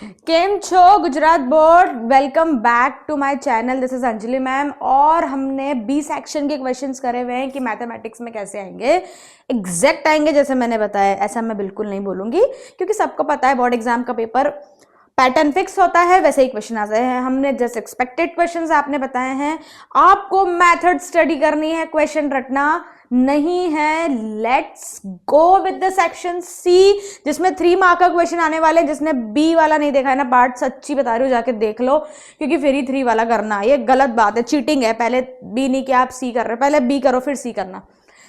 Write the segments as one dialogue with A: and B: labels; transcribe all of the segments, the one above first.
A: केम छो Gujarat board, welcome back to my channel. This is Anjali ma'am और हमने बी सेक्शन के क्वेश्चंस करे हुए हैं कि मैथमेटिक्स में कैसे आएंगे, एग्जैक्ट आएंगे जैसे मैंने बताया। ऐसा मैं बिल्कुल नहीं बोलूंगी क्योंकि सबको पता है बोर्ड एग्जाम का पेपर पैटर्न फिक्स होता है, वैसे ही क्वेश्चन आते हैं। हमने जस्ट एक्सपेक्टेड क्वेश्चंस आपने बताए हैं। आपको मेथड स्टडी करनी है, क्वेश्चन रटना नहीं है। Let's go with the section C जिसमें 3 मार्क का क्वेश्चन आने वाले हैं। जिसने बी वाला नहीं देखा है ना पार्ट, सच्ची बता रही हूँ, जाके देख लो क्योंकि फिर ही 3 वाला करना। ये गलत बात है, चीटिंग है। पहले बी नहीं किया, आप सी कर रहे हो, पहले बी करो फिर सी करना।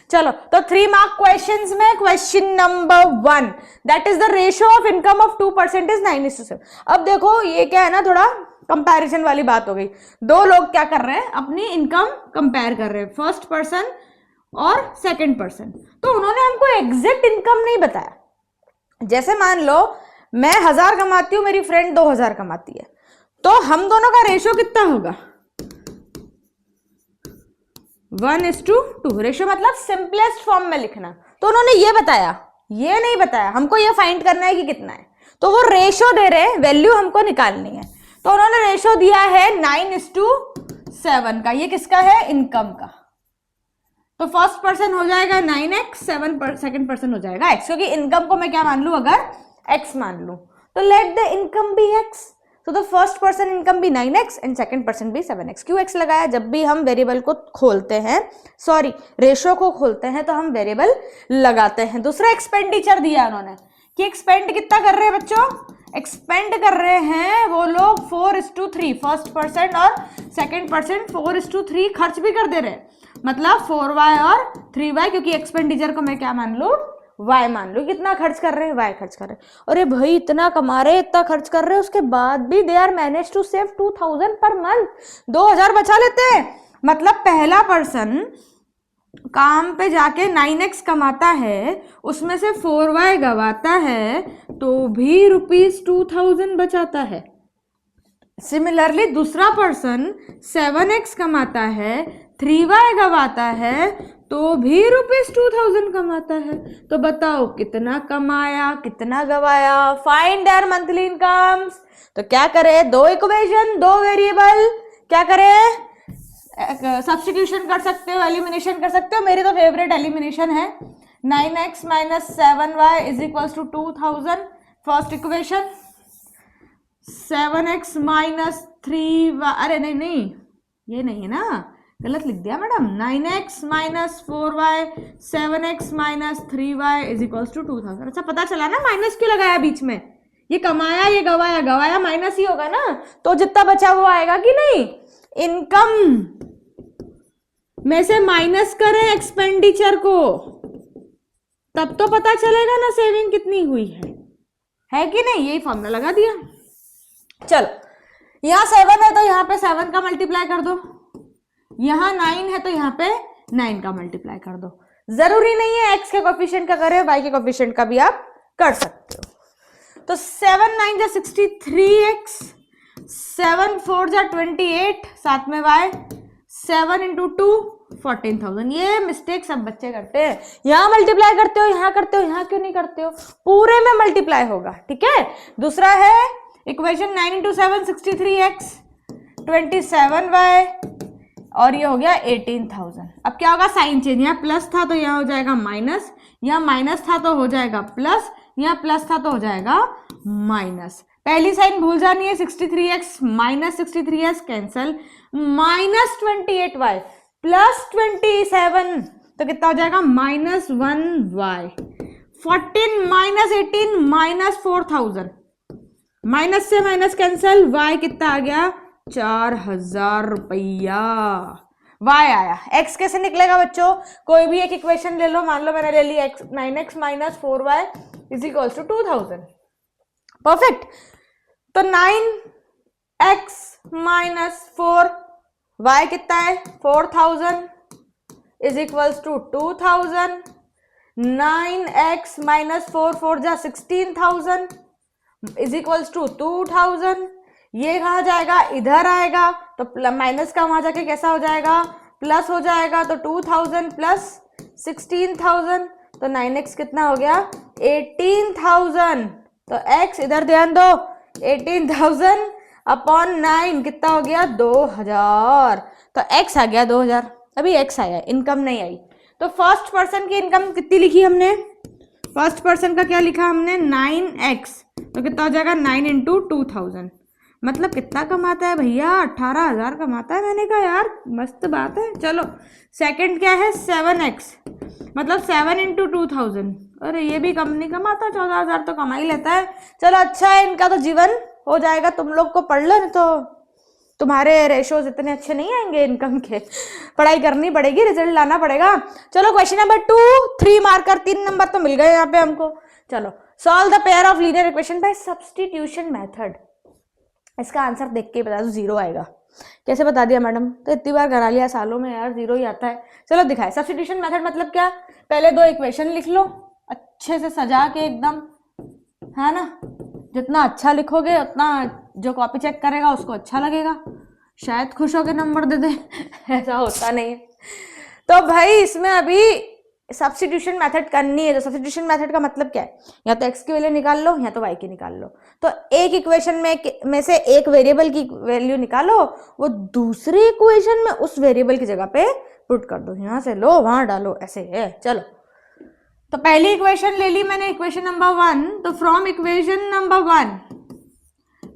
A: चलो तो 3 मार्क क्वेश्चंस में question number 1 that is the ratio of income of 2% is 9:7। अब देखो ये क्या है ना, थोड़ा कंपैरिजन वाली बात हो गई। 2 लोग क्या कर रहे हैं, अपनी इनकम कंपेयर कर रहे हैं, फर्स्ट पर्सन और सेकंड पर्सन। तो उन्होंने हमको एग्जैक्ट इनकम नहीं बताया। जैसे मान लो मैं 1000 कमाती हूं, मेरी फ्रेंड 2000 कमाती है, तो हम दोनों का रेशियो कितना होगा? 1:2। रेशियो मतलब सिंपलेस्ट फॉर्म में लिखना। तो उन्होंने ये बताया, ये नहीं बताया। हमको ये फाइंड करना है कि कितना है, तो वो रेशियो दे रहे हैं, वैल्यू हमको निकालनी है। तो उन्होंने रेशियो दिया है 9:7 का। ये किसका है? इनकम का। तो फर्स्ट पर्सन हो जाएगा 9x, सेकंड पर्सन हो जाएगा x, क्योंकि इनकम को मैं क्या मान लू, अगर x मान लू तो let the income be x। तो द फर्स्ट पर्सन इनकम भी 9x एंड सेकंड पर्सन भी 7x। क्यों x लगाया? जब भी हम वेरिएबल को खोलते हैं, सॉरी रेशियो को खोलते हैं, तो हम वेरिएबल लगाते हैं। दूसरा एक्सपेंडिचर दिया उन्होंने कि एक्सपेंड कितना कर रहे हैं बच्चों? एक्सपेंड कर रहे हैं वो लोग 4:3। फर्स्ट पर्सन और सेकंड पर्सन 4:3 खर्च भी कर दे रहे हैं, मतलब 4y और 3y, क्योंकि एक्सपेंडिचर को मैं क्या मान लू? y मान लो। कितना खर्च कर रहे हैं? y खर्च कर रहे हैं। अरे भाई इतना कमा रहे, इतना खर्च कर रहे हैं, उसके बाद भी they are manage to save 2000 per month. 2000 बचा लेते हैं। मतलब पहला पर्सन काम पे जाके 9x कमाता है, उसमें से 4y गवाता है, तो भी ₹2000 बचाता है। सिमिलरली दूसरा पर्सन 7x कमाता है, 3y गवाता है, तो भी ₹2000 कमाता है। तो बताओ कितना कमाया, कितना गवाया? Find their monthly incomes. तो क्या करें? 2 इक्वेशन, 2 वेरिएबल, क्या करें? सब्स्टिट्यूशन कर सकते हो, एलिमिनेशन कर सकते हो। मेरी तो फेवरेट एलिमिनेशन है। 9x - 7y = 2000। First equation 7x - 3y, अरे नहीं ये नहीं है ना, गलत लिख दिया madam. 9x - 4y 7x - 3y = 2000। अच्छा पता चला ना माइनस क्यों लगाया बीच में? ये कमाया, ये गवाया, गवाया माइनस ही होगा ना, तो जितना बचा वो आएगा कि नहीं? इनकम में से माइनस करें एक्सपेंडिचर को, तब तो पता चलेगा ना सेविंग कितनी हुई है कि नहीं? यही फॉर्मूला लगा दिया। चलो यहां 7 है तो यहां पे 7 का मल्टीप्लाई कर दो, यहां 9 है तो यहां पे 9 का मल्टीप्लाई कर दो। जरूरी नहीं है x के कोफिशिएंट का करे, y के कोफिशिएंट का भी आप कर सकते हो। तो 7 9 जा 63x, 7 4 जा 28, साथ में y, 7 × 2 14,000। ये मिस्टेक सब बच्चे करते हैं। यहां मल्टीप्लाई करते हो, यहां करते हो, यहां क्यों नहीं करते हो? पूरे में मल्टीप्लाई होगा, ठीक है। दूसरा है इक्वेशन 9 × 7 63x, 27y, और ये हो गया 18,000। अब क्या होगा? Sign change. यहाँ प्लस था तो यहाँ हो जाएगा माइनस, यहाँ माइनस था तो हो जाएगा प्लस, यहाँ प्लस था तो हो जाएगा माइनस। पहली साइन भूल जानी है। 63x - 63s कैंसल, -28y + 27, तो कितना हो जाएगा? -1y। 14 - 18 -4000, माइनस से माइनस कैंसल, y कितना आ गया? 4000 रुपया y आया। x कैसे निकलेगा बच्चों? कोई भी एक इक्वेशन ले लो, मान लो मैंने ले ली 9x - 4y = 2000। परफेक्ट। तो 9x - 4y कितना है? 4000 = 2000। 9x - 4 4 जा 16,000 = 2000। ये कहा जाएगा? इधर आएगा, तो माइनस का वहां जाके कैसा हो जाएगा? प्लस हो जाएगा। तो 2000 + 16,000, तो 9x कितना हो गया? 18,000। तो x इधर ध्यान दो, 18,000 अपॉन 9 कितना हो गया 2,000। तो x आ गया 2,000। अभी x आया, इनकम नहीं आई। तो फर्स्ट पर्सन की इनकम कितनी लिखी हमने? फर्स्ट पर्सन का क्या लिखा हमने? 9x। तो कितना हो जाएगा 9 इंटू 2,000। मतलब कितना कमाता है भैया? 18,000 कमाता है। मैंने कहा यार मस्त बात है। चलो सेकंड क्या है? 7x, मतलब 7 इंटू 2,000। अरे ये भी कम नहीं कमाता, 14,000 तो कमा ही लेता है। चलो अच्छा है, इनका तो जीवन हो जाएगा। तुम लोग को पढ़ लो, नहीं तो तुम्हारे रेशोज इतने अच्छे नहीं आएंगे इनकम के। पढ़ाई करनी पड़ेगी, रिजल्ट लाना पड़ेगा। चलो क्वेश्चन नंबर 2, 3 मार्कर, 3 नंबर तो मिल गए यहाँ पे हमको। चलो solve the pair of linear equation by substitution method. इसका आंसर देख के बता दो, 0 आएगा। कैसे बता दिया मैडम? तो इतनी बार करा लिया सालों में यार, 0 ही आता है। चलो दिखाए। सब्स्टिट्यूशन मेथड मतलब क्या? पहले 2 इक्वेशन लिख लो अच्छे से सजा के एकदम, है ना। जितना अच्छा लिखोगे उतना जो कॉपी चेक करेगा उसको अच्छा लगेगा, शायद खुश होकर नंबर दे दे। ऐसा होता नहीं है। तो भाई इसमें अभी सब्स्टिट्यूशन मेथड करनी है। तो सब्स्टिट्यूशन मेथड का मतलब क्या है? या तो x की वैल्यू निकाल लो या तो y की निकाल लो। तो एक इक्वेशन में से एक वेरिएबल की वैल्यू निकालो, वो दूसरी इक्वेशन में उस वेरिएबल की जगह पे पुट कर दो। यहां से लो वहां डालो, ऐसे है। चलो तो पहली इक्वेशन ले ली मैंने, इक्वेशन नंबर 1। तो from equation number 1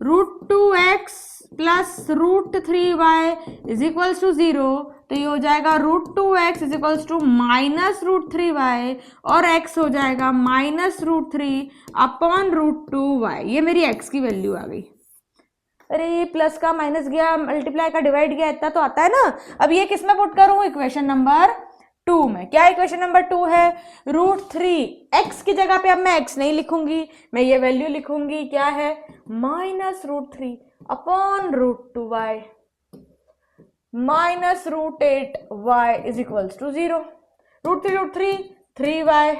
A: √2x plus √3y is equals to 0। तो ये हो जाएगा √2x is equals to minus √3y, और x हो जाएगा माइनस √3 अपॉन √2y। ये मेरी x की वैल्यू आ गई। अरे ये प्लस का माइनस गया, मल्टीप्लाई का डिवाइड गया, इतना तो आता है ना। अब ये किस में पुट करूं? इक्वेशन नंबर 2 में। क्या इक्वेशन नंबर 2 है? √3। x की जगह पे अब मैं x नहीं लिखूंगी, मैं ये वैल्यू लिखूंगी। क्या है? Minus √3 upon √2y minus √8y is equals to 0। √3 3y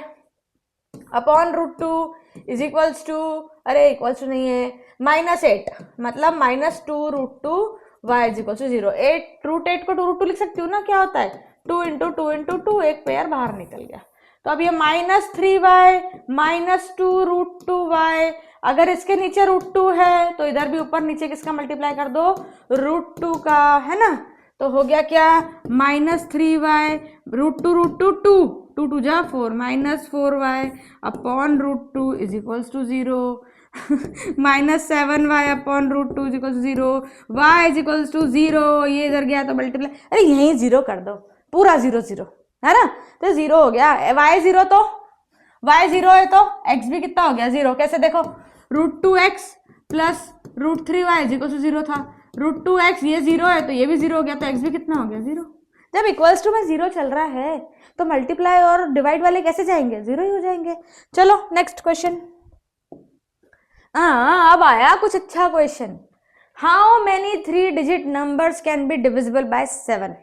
A: upon √2 is equals to, अरे इक्वल्स टू नहीं है, -8, मतलब -2 √2y इज इक्वल्स टू 0। √8 को √2 लिख सकती हूँ ना। क्या होता है? 2 इंटू 2 इंटू 2, एक पेयर बाहर निकल गया। तो अब ये -3y -2 √2y, अगर इसके नीचे √2 है तो इधर भी ऊपर नीचे किसका मल्टीप्लाई कर दो? √2 का, है ना। तो हो गया क्या? -3y √2 2 2 जा 4 -4y upon √2 is equals to 0। -7y upon √2 is equals to 0, y is equals to 0। ये इधर गया तो मल्टीप्लाई, अरे यहीं 0 कर दो, पूरा 0 0, है ना। तो 0 हो गया। y 0, तो y 0 है तो x भी कितना हो गया? 0। कैसे देखो? √2x plus √3y is equals to 0 था। √2x ये 0 है तो ये भी 0 हो गया, तो x भी कितना हो गया? 0। जब इक्वल्स टू में 0 चल रहा है तो मल्टीप्लाई और डिवाइड वाले कैसे जाएंगे? 0 ही हो जाएंगे। चलो नेक्स्ट क्वेश्चन। अब आया कुछ अच्छा question. How many 3 digit numbers can be divisible by 7?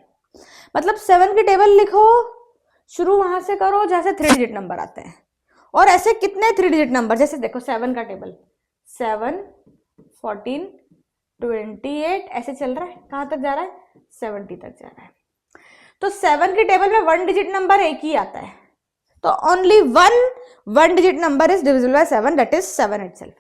A: मतलब 7 की टेबल लिखो, शुरू वहां से करो जहां से 3 डिजिट नंबर आते हैं। और ऐसे कितने 3 डिजिट नंबर? जैसे देखो 7 का टेबल, 7 14 28 ऐसे चल रहा है। कहां तक जा रहा है? 70 तक जा रहा है। तो 7 की टेबल में 1 डिजिट नंबर एक ही आता है। तो only one digit number is divisible by 7, that is 7 itself.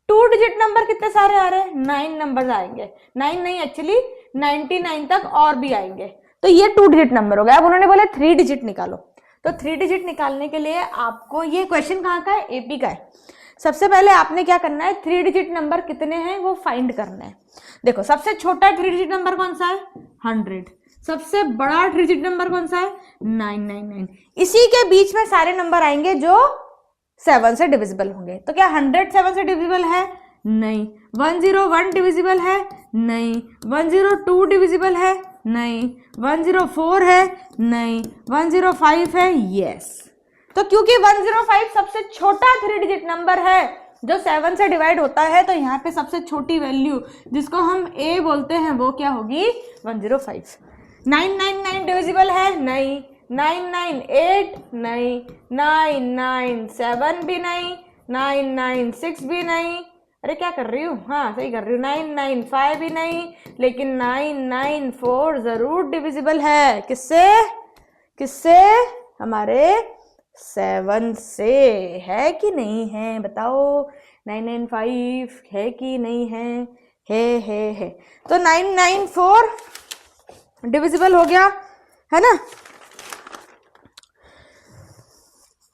A: 2 digit number कितने सारे आ रहे हैं? 9 नंबर आएंगे। 9 नहीं, एक्चुअली 99 तक और भी आएंगे। तो ये 2 डिजिट नंबर हो गया। अब उन्होंने बोले 3 डिजिट निकालो। तो 3 डिजिट निकालने के लिए आपको, ये क्वेश्चन कहाँ का है? एपी का है। सबसे पहले आपने क्या करना है? 3 डिजिट नंबर कितने हैं वो फाइंड करना है। देखो सबसे छोटा 3 डिजिट नंबर कौन सा है? 100। सबसे बड़ा 3 डिजिट नंबर कौन सा है? 999। इसी के बीच में सारे नंबर आएंगे जो 7 से डिविजिबल होंगे। तो क्या 100 7 से डिविजिबल है? नहीं। 101 डिविजिबल है? नहीं। 102 डिविजिबल है? नहीं। 104 है? नहीं। 105 है? यस। तो क्योंकि 105 सबसे छोटा 3 डिजिट नंबर है जो 7 से डिवाइड होता है, तो यहाँ पे सबसे छोटी वैल्यू जिसको हम a बोलते हैं वो क्या होगी? 105। 999 डिविजिबल है? नहीं। 998 नहीं। 997 भी नहीं। 996 भी नहीं। अरे क्या कर रही हूँ? हाँ सही कर रही हूँ। 995 भी नहीं, लेकिन 994 जरूर डिविजिबल है। किससे? किससे? हमारे 7 से। है कि नहीं है बताओ? 995 है कि नहीं है? है। तो 994 डिविजिबल हो गया, है ना।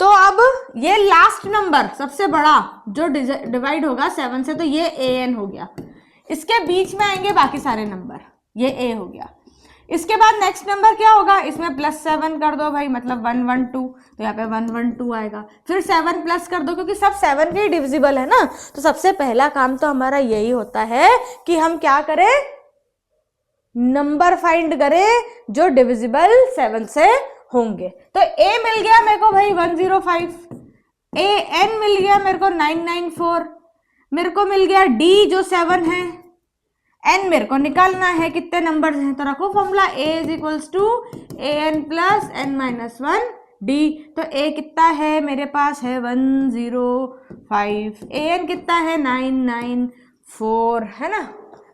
A: तो अब ये लास्ट नंबर सबसे बड़ा जो डिवाइड होगा 7 से, तो ये an हो गया। इसके बीच में आएंगे बाकी सारे नंबर, ये a हो गया। इसके बाद नेक्स्ट नंबर क्या होगा, इसमें +7 कर दो भाई, मतलब 112, तो यहाँ पे 112 आएगा। फिर 7 प्लस कर दो, क्योंकि सब 7 के ही डिविजिबल है ना। तो सबसे पहला काम तो हमारा यही होता है कि हम क्या करें, नंबर फाइंड करें जो डिविजिबल 7 से होंगे। तो a मिल गया मेरे को भाई 105, an मिल गया मेरे को 994, मेरे को मिल गया d जो 7 है, n मेरे को निकालना है कितने नंबर हैं। तो रखो formula a = an + n-1 d। तो a कितना है मेरे पास है 105, an कितना है 994, है ना।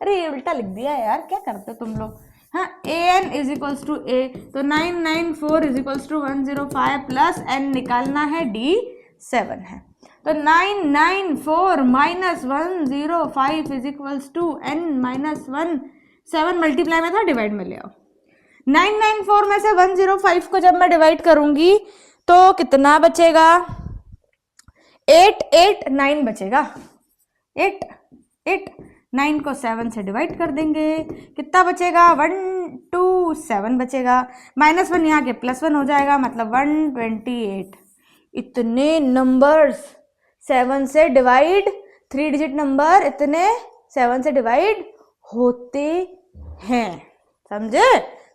A: अरे ये उल्टा लिख दिया यार, क्या करते तुम लोग। हाँ, an = a, तो 994 = 105 प्लस n निकालना है d 7 है। तो 994 - 105 = n-1, 7 मल्टीप्लाई में था, डिवाइड में ले आओ। 994 में से 105 को जब मैं डिवाइड करूंगी तो कितना बचेगा, 889 बचेगा। 889 को 7 से डिवाइड कर देंगे, कितना बचेगा, 127 बचेगा। -1 यहाँ के +1 हो जाएगा, मतलब 128। इतने नंबर्स 7 से डिवाइड, 3 डिजिट नंबर इतने 7 से डिवाइड होते हैं, समझे।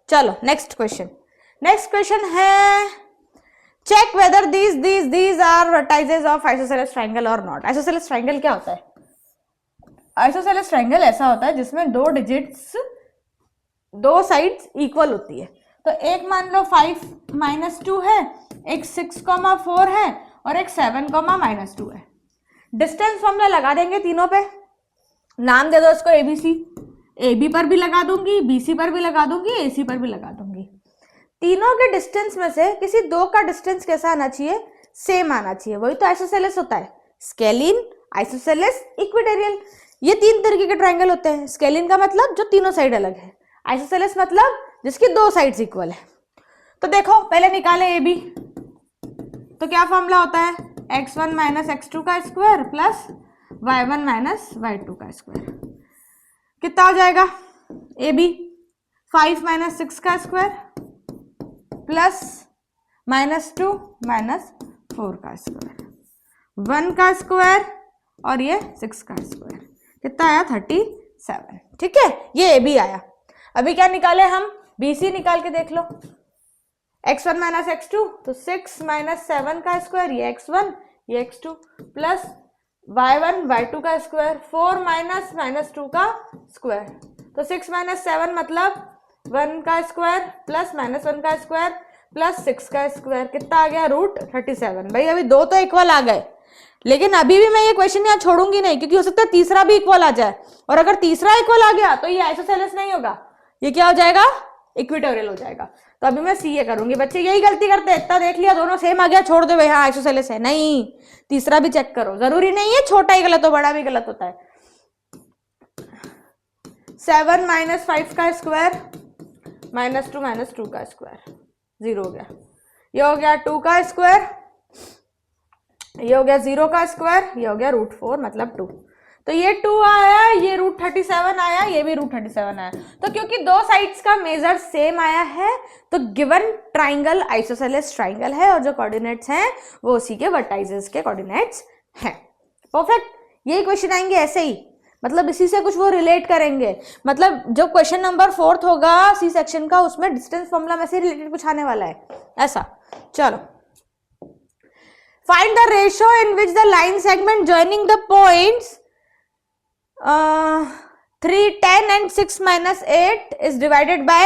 A: चलो नेक्स्ट क्वेश्चन है, check whether these are vertices of isosceles triangle or not। Isosceles triangle क्या होता है? आइसोसेलेस ट्राइंगल ऐसा होता है जिसमें दो डिजिट्स, दो साइड्स इक्वल होती है। तो एक मान लो 5 - 2 है, एक 6,4 है और एक 7,-2 है। डिस्टेंस फॉर्मूला लगा देंगे तीनों पे, नाम दे दो इसको ABC। AB पर भी लगा दूंगी, BC पर भी लगा दूंगी, AC पर भी लगा दूंगी। तीनों के डिस्टेंस में से किसी दो का डिस्टेंस कैसा आना चाहिए, सेम आना चाहिए। वही तो आइसोसेलेस होता है, स्केलिन, आइसोसेलेस, इक्विटोरियल। ये 3 तरीके के ट्राइंगल होते हैं। स्केलिन का मतलब जो तीनों साइड अलग है, आइसोसेलेस मतलब जिसकी दो साइड्स इक्वल है। तो देखो पहले निकाले AB, तो क्या फॉर्मूला होता है, x1 - x2 का स्क्वायर प्लस y1 - y2 का स्क्वायर। कितना हो जाएगा AB, 5 - 6 का स्क्वायर प्लस -2 - 4 का स्क्वायर, 1 का स्क्वायर और ये 6 का स्क्वायर। कितना आया, 37। ठीक है, ये AB आया। अभी क्या निकाले हम, BC निकाल के देख लो। x1 - x2, तो 6 - 7 का स्क्वायर, ये x1 ये x2 प्लस y1 y2 का स्क्वायर, 4 - -2 का स्क्वायर। तो 6 - 7 मतलब 1 का स्क्वायर प्लस -1 का स्क्वायर प्लस 6 का स्क्वायर। कितना आ गया, √37। भाई अभी दो तो इक्वल आ गए, लेकिन अभी भी मैं ये क्वेश्चन यहाँ छोड़ूंगी नहीं, क्योंकि हो सकता है तीसरा भी इक्वल आ जाए। और अगर तीसरा इक्वल आ गया तो ये आइसोसेलेस नहीं होगा, ये क्या हो जाएगा, इक्विटोरियल हो जाएगा। तो अभी मैं CA करूंगी। बच्चे यही गलती करते हैं, इतना देख लिया दोनों सेम आ गया, छोड़ दो भाई, हाँ आइसोसेलेस है। नहीं, तीसरा भी चेक करो, जरूरी नहीं है छोटा ही गलत हो, बड़ा भी गलत होता है। 7 - 5 का स्क्वायर -2 - 2 का स्क्वायर, 0 हो गया। ये हो गया 2 का स्क्वायर, ये हो गया 0 का स्क्वायर, ये हो गया √4 मतलब 2। तो ये 2 आया, ये √37 आया, ये भी √37 आया। तो क्योंकि दो साइड्स का मेजर सेम आया है, तो गिवन ट्राइंगल आइसोसेलेस ट्राइंगल है, और जो कोऑर्डिनेट्स हैं वो उसी के वर्टाइसेस के कोऑर्डिनेट्स हैं। परफेक्ट। यही क्वेश्चन आएंगे ऐसे ही, मतलब इसी से कुछ वो रिलेट करेंगे। मतलब जो क्वेश्चन नंबर 4 होगा C सेक्शन का, उसमें डिस्टेंस फॉर्मूला में से रिलेटेड कुछ आने वाला है ऐसा। चलो, find the ratio in which the line segment joining the points 3, 10 and 6 - 8 is divided by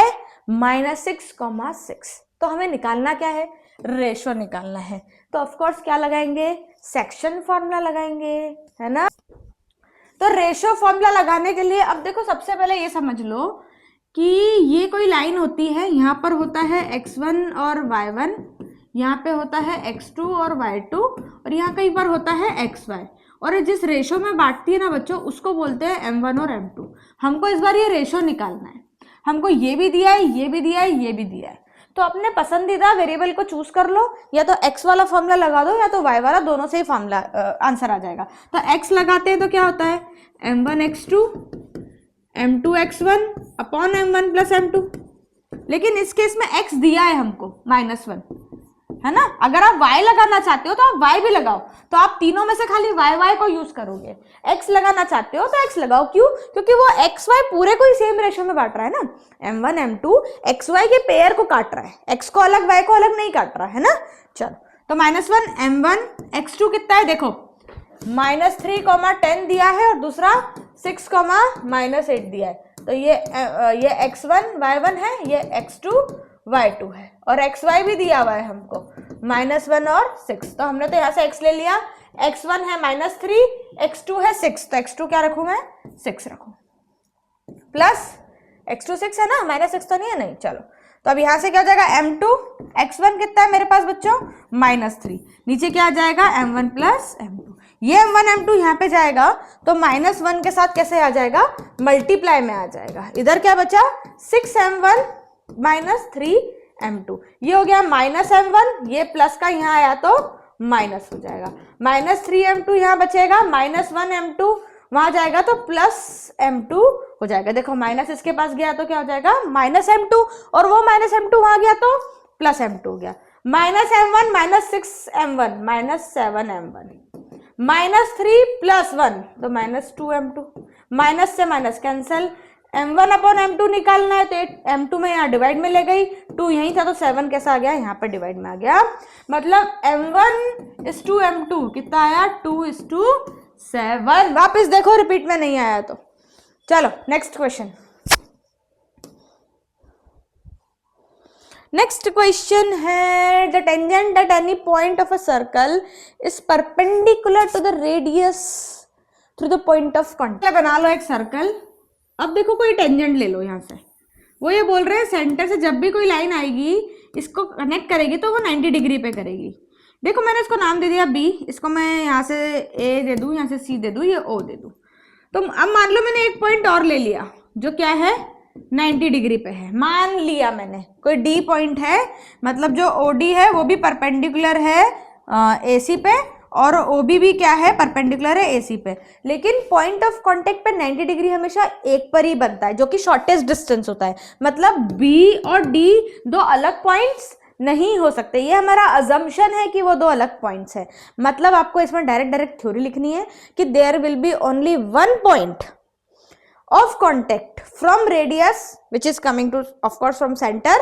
A: -6,6। तो हमें निकालना क्या है, रेशो निकालना है। तो ऑफ कोर्स क्या लगाएंगे, सेक्शन फॉर्मूला लगाएंगे, है ना। तो रेशो फॉर्मूला लगाने के लिए अब देखो, सबसे पहले ये समझ लो कि ये कोई लाइन होती है, यहाँ पर होता है x1 और y1, यहाँ पे होता है x2 और y2, और यहाँ कहीं पर होता है xy। और ये जिस रेशो में बांटती है ना बच्चों, उसको बोलते हैं m1 और m2। हमको इस बार ये रेशो निकालना है, हमको ये भी दिया है, ये भी दिया है, ये भी दिया है। तो अपने पसंदीदा वेरिएबल को चूज कर लो, या तो x वाला फॉर्मूला लगा दो या तो y वाला, दोनों से ही फॉर्मूला आंसर आ जाएगा। तो x लगाते हैं तो क्या होता है m1 x2 m2 x1 upon m1 plus m2। लेकिन इस केस में x दिया है हमको -1, है ना। अगर आप y लगाना चाहते हो तो आप y भी लगाओ, तो आप तीनों में से खाली y को यूज करोगे। x लगाना चाहते हो तो x लगाओ, क्यों? क्योंकि वो x y पूरे को ही सेम रेशो में बांट रहा है ना। m1 m2 x y के पेयर को काट रहा है, x को अलग y को अलग नहीं काट रहा है ना। चलो तो -1 m1 x2 कितना है देखो, -3, 10 दिया है और दूसरा 6, -8 दिया है। तो ये x1 y1 है, ये x2 y2 है, और xy भी दिया हुआ है हमको -1 और 6। तो हमने तो यहाँ से x ले लिया, x1 है -3, x2 है 6, तो x2 क्या रखूँ मैं 6 रखूँ, प्लस x2 6 है ना, -6 तो नहीं है, नहीं। चलो तो अब यहाँ से क्या हो जाएगा m2 x1 कितना है मेरे पास बच्चों -3, नीचे क्या आ जाएगा m1 प्लस m2। ये m1 m2 यहाँ पे जाएगा तो -1 के साथ कैसे आ जाएगा, मल्टीप्लाई में आ जाएगा। इधर क्या बचा 6m1 -3m2, ये हो गया -m1, ये प्लस का यहाँ आया तो माइनस हो जाएगा, -3m2 यहाँ बचेगा, -1m2 वहां जाएगा तो +m2 हो जाएगा। देखो माइनस इसके पास गया तो क्या हो जाएगा -m2, और वो -m2 वहां गया तो +m2 हो गया। -m1 -6m1 -7m1 -3 + 1 तो -2m2, माइनस से minus cancel, m1 upon m2 निकालना है तो m2 में यहाँ डिवाइड में ले गई, 2 यहीं था तो 7 कैसा आ गया यहाँ पर डिवाइड में आ गया। मतलब m1:m2 कितना आया 2:7। वापस देखो रिपीट में नहीं आया तो। चलो नेक्स्ट क्वेश्चन। नेक्स्ट क्वेश्चन है the tangent at any point of a circle is perpendicular to the radius through the point of contact. बना लो एक सर्कल। अब देखो कोई टेंजेंट ले लो यहाँ से, वो ये बोल रहे हैं सेंटर से जब भी कोई लाइन आएगी इसको कनेक्ट करेगी तो वो 90 डिग्री पे करेगी। देखो मैंने इसको नाम दे दिया B, इसको मैं यहाँ से A दे दूँ, यहाँ से C दे दूँ, ये O दे दूँ। तो अब मान लो मैंने एक पॉइंट और ले लिया जो क्या है 90 डिग्री पे है, मान लिया मैंने कोई D पॉइंट है, मतलब जो OD है वो भी परपेंडिकुलर है AC पे और OB भी क्या है परपेंडिकुलर है AC पे, लेकिन पॉइंट ऑफ कांटेक्ट पे 90 डिग्री हमेशा एक पर ही बनता है जो कि शॉर्टेस्ट डिस्टेंस होता है। मतलब B और D दो अलग पॉइंट्स नहीं हो सकते, ये हमारा अजम्पशन है कि वो दो अलग पॉइंट्स है। मतलब आपको इसमें डायरेक्ट थ्योरी लिखनी है कि there will be only one point of contact from radius which is coming to of course from center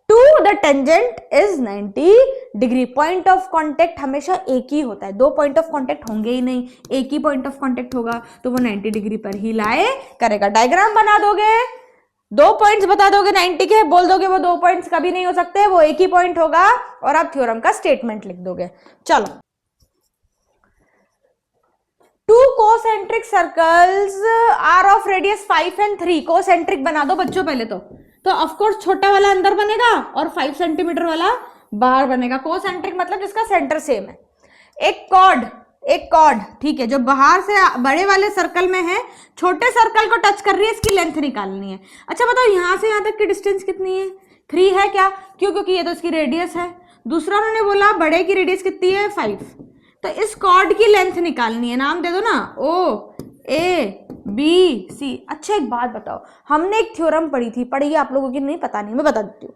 A: to the tangent is 90 degree। point of contact हमेशा एक ही होता है, दो point of contact होंगे ही नहीं, एक ही point of contact होगा तो वो 90 डिग्री पर ही लाए करेगा। डायग्राम बना दोगे, दो पॉइंट्स बता दोगे 90 के, बोल दोगे वो दो पॉइंट्स कभी नहीं हो सकते, वो एक ही पॉइंट होगा और आप थ्योरम का स्टेटमेंट लिख दोगे। चलो two concentric circles are of radius 5 and 3। Concentric बना दो बच्चों पहले तो ऑफ कोर्स छोटा वाला अंदर बनेगा और 5 सेंटीमीटर वाला बाहर बनेगा। कोसेंट्रिक मतलब जिसका सेंटर सेम है। एक कॉर्ड ठीक है जो बाहर से बड़े वाले सर्कल में है, छोटे सर्कल को टच कर रही है, इसकी लेंथ निकालनी है। अच्छा बताओ यहाँ से यहाँ तक की डिस्टेंस कितनी है 3 है क्या, क्यों? क्योंकि ये तो इसकी रेडियस है। दूसरा उन्होंने बोला बड़े की रेडियस कितनी है 5, तो इस कॉर्ड की लेंथ निकालनी है, नाम दे दो ना OABC। अच्छा एक बात बताओ, हमने एक थ्योरम पढ़ी है आप लोगों की नहीं पता नहीं, मैं बता देती हूँ।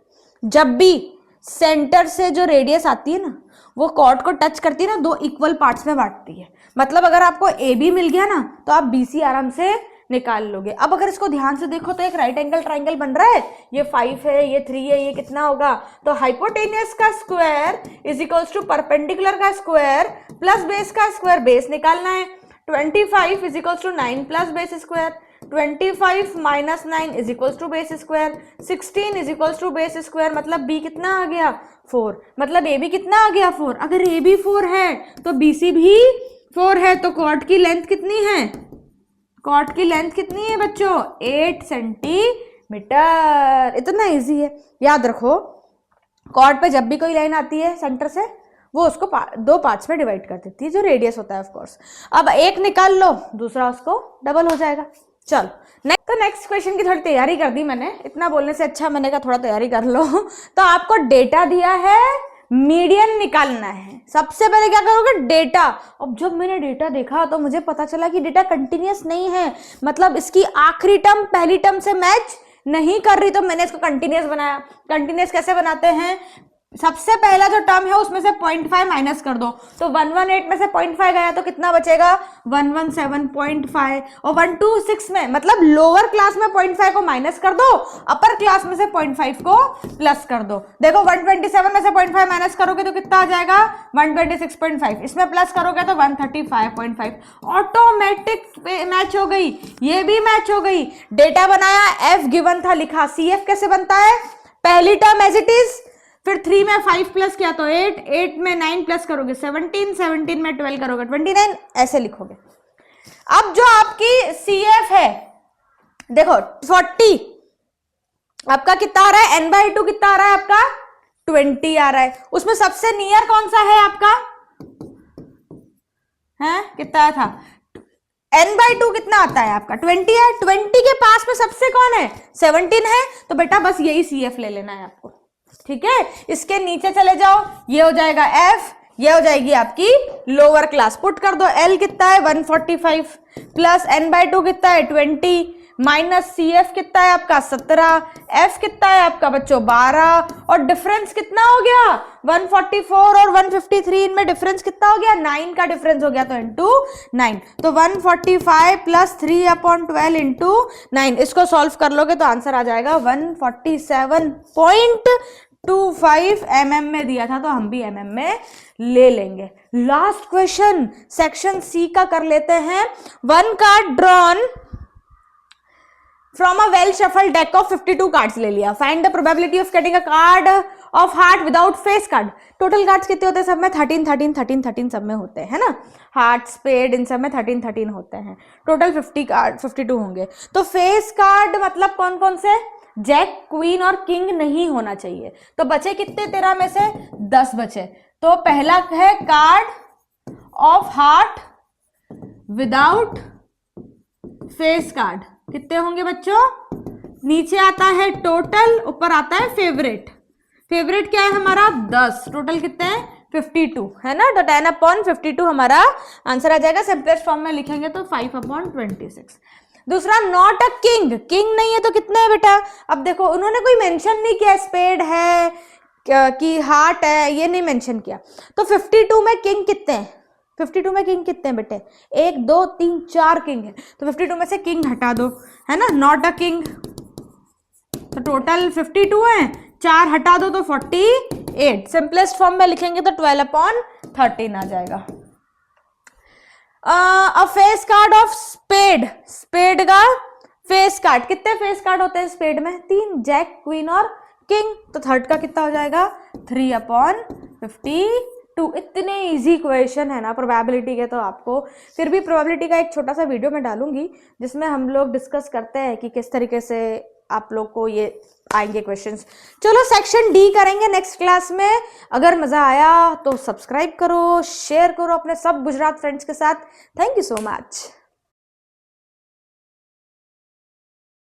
A: जब भी सेंटर से जो रेडियस आती है ना वो कॉर्ड को टच करती है ना, दो इक्वल पार्ट्स में बांटती है। मतलब अगर आपको AB मिल गया ना तो आप BC आराम से निकाल लोगे। अब अगर इसको ध्यान से देखो तो एक राइट एंगल ट्राइंगल बन रहा है, ये 5 है ये 3 है, ये कितना होगा तो हाइपोटेनियस का square is equals to perpendicular का स्क्वायर प्लस बेस का स्क्वायर, बेस निकालना है। 25 is equals to 9 plus base square, 25 minus 9 is equals to base square, 16 is equals to base square. मतलब B कितना आ गया 4, मतलब AB कितना आ गया 4। अगर AB 4 है तो BC भी 4 है, तो कॉर्ड की लेंथ कितनी है, कॉर्ड की लेंथ कितनी है बच्चों 8 सेंटीमीटर। इतना इजी है, याद रखो। कॉर्ड पे जब भी कोई लाइन आती है सेंटर से वो उसको दो पार्ट्स में डिवाइड कर देती है, जो रेडियस होता है ऑफ कोर्स। अब एक निकाल लो, दूसरा उसको डबल हो जाएगा। चलो नेक्स्ट क्वेश्चन की थोड़ी तैयारी कर दी मैंने, इतना बोलने से अच्छा मैंने कहा थोड़ा तैयारी कर लो। तो आपको डेटा दिया है, मीडियन निकालना है। सबसे पहले क्या करोगे, डेटा। अब जब मैंने डेटा देखा तो मुझे पता चला कि डेटा कंटिन्यूअस नहीं है, मतलब इसकी आखिरी टर्म पहली टर्म से मैच नहीं कर रही, तो मैंने इसको कंटिन्यूअस बनाया। कंटिन्यूअस कैसे बनाते हैं, सबसे पहला जो टर्म है उसमें से 0.5 माइनस कर दो, तो 118 में से 0.5 गया तो कितना बचेगा 117.5, और 126 में मतलब लोअर क्लास में 0.5 को माइनस कर दो, अपर क्लास में से 0.5 को प्लस कर दो। देखो 127 में से 0.5 माइनस करोगे तो कितना आ जाएगा 126.5, इसमें प्लस करोगे तो 135.5। ऑटोमेटिक मैच हो गई, ये भी मैच हो गई। डेटा बनाया, एफ गिवन था, लिखा। सी एफ कैसे बनता है, पहली टर्म एज इट इज, फिर 3 में 5 प्लस किया तो 8, 8 में 9 प्लस करोगे 17, 17 में 12 करोगे 29, ऐसे लिखोगे। अब जो आपकी CF है देखो 40, आपका कितना आ रहा है, n/2 कितना आ रहा है आपका 20 आ रहा है। उसमें सबसे नियर कौन सा है आपका, है कितना था, n/2 कितना आता है आपका 20 है। 20 के पास में सबसे कौन है 17 है, तो बेटा बस यही CF ले लेना है आपको, ठीक है। इसके नीचे चले जाओ, ये हो जाएगा F, ये हो जाएगी आपकी लोअर क्लास। पुट कर दो, L कितना है 145 प्लस n/2 कितना है 20 माइनस CF कितना है आपका 17, F कितना है आपका बच्चों 12, और डिफरेंस कितना हो गया 144 और 153, इनमें डिफरेंस कितना हो गया 9 का डिफरेंस हो गया, तो इंटू 9, तो 145 प्लस 3/12 इंटू 9, इसको सॉल्व कर लोगे तो आंसर आ जाएगा 147.25 mm में दिया था, तो हम भी mm में ले लेंगे। लास्ट क्वेश्चन सेक्शन सी का कर लेते हैं। 1 card drawn from a well shuffle deck of 52 cards ले लिया। Find the probability of getting a card of heart without face card. Total cards कितने होते हैं सब में 13 13 13 13 सब में होते हैं ना, हार्ट स्पेड इन सब में 13 13 होते हैं, टोटल 50 कार्ड 52 होंगे। तो फेस कार्ड मतलब कौन कौन से, जैक क्वीन और किंग नहीं होना चाहिए। तो बचे कितने 13 में से 10 बचे। तो पहला है card of heart without face card, कितने होंगे बच्चों, नीचे आता है टोटल, ऊपर आता है फेवरेट। फेवरेट क्या है हमारा 10, टोटल कितने हैं 52 है ना, तो 10/52 हमारा आंसर आ जाएगा। सिंपलेस्ट फॉर्म में लिखेंगे तो 5/26। दूसरा नॉट अ किंग, किंग नहीं है तो कितने है बेटा, अब देखो उन्होंने कोई मेंशन नहीं किया स्पेड है कि हार्ट है, ये नहीं मेंशन किया, तो 52 में किंग कितने हैं, 52 में किंग कितने हैं बेटे 1 2 3 4 किंग है, तो 52 में से किंग हटा दो, है ना, नॉट अ किंग, तो टोटल 52 है, 4 हटा दो तो 48। सिंपलेस्ट फॉर्म में लिखेंगे तो 12/13 आ जाएगा। A face card of spade, spade का फेस कार्ड, कितने फेस कार्ड होते हैं स्पेड में 3, जैक क्वीन और किंग, तो थर्ड का कितना हो जाएगा 3/52। इतने इजी क्वेश्चन है ना प्रोबेबिलिटी के, तो आपको फिर भी प्रोबेबिलिटी का एक छोटा सा वीडियो मैं डालूंगी जिसमें हम लोग डिस्कस करते हैं कि किस तरीके से आप लोग को ये आएंगे क्वेश्चंस। चलो सेक्शन डी करेंगे नेक्स्ट क्लास में। अगर मजा आया तो सब्सक्राइब करो, शेयर करो अपने सब गुजरात फ्रेंड्स के साथ। Thank you so much.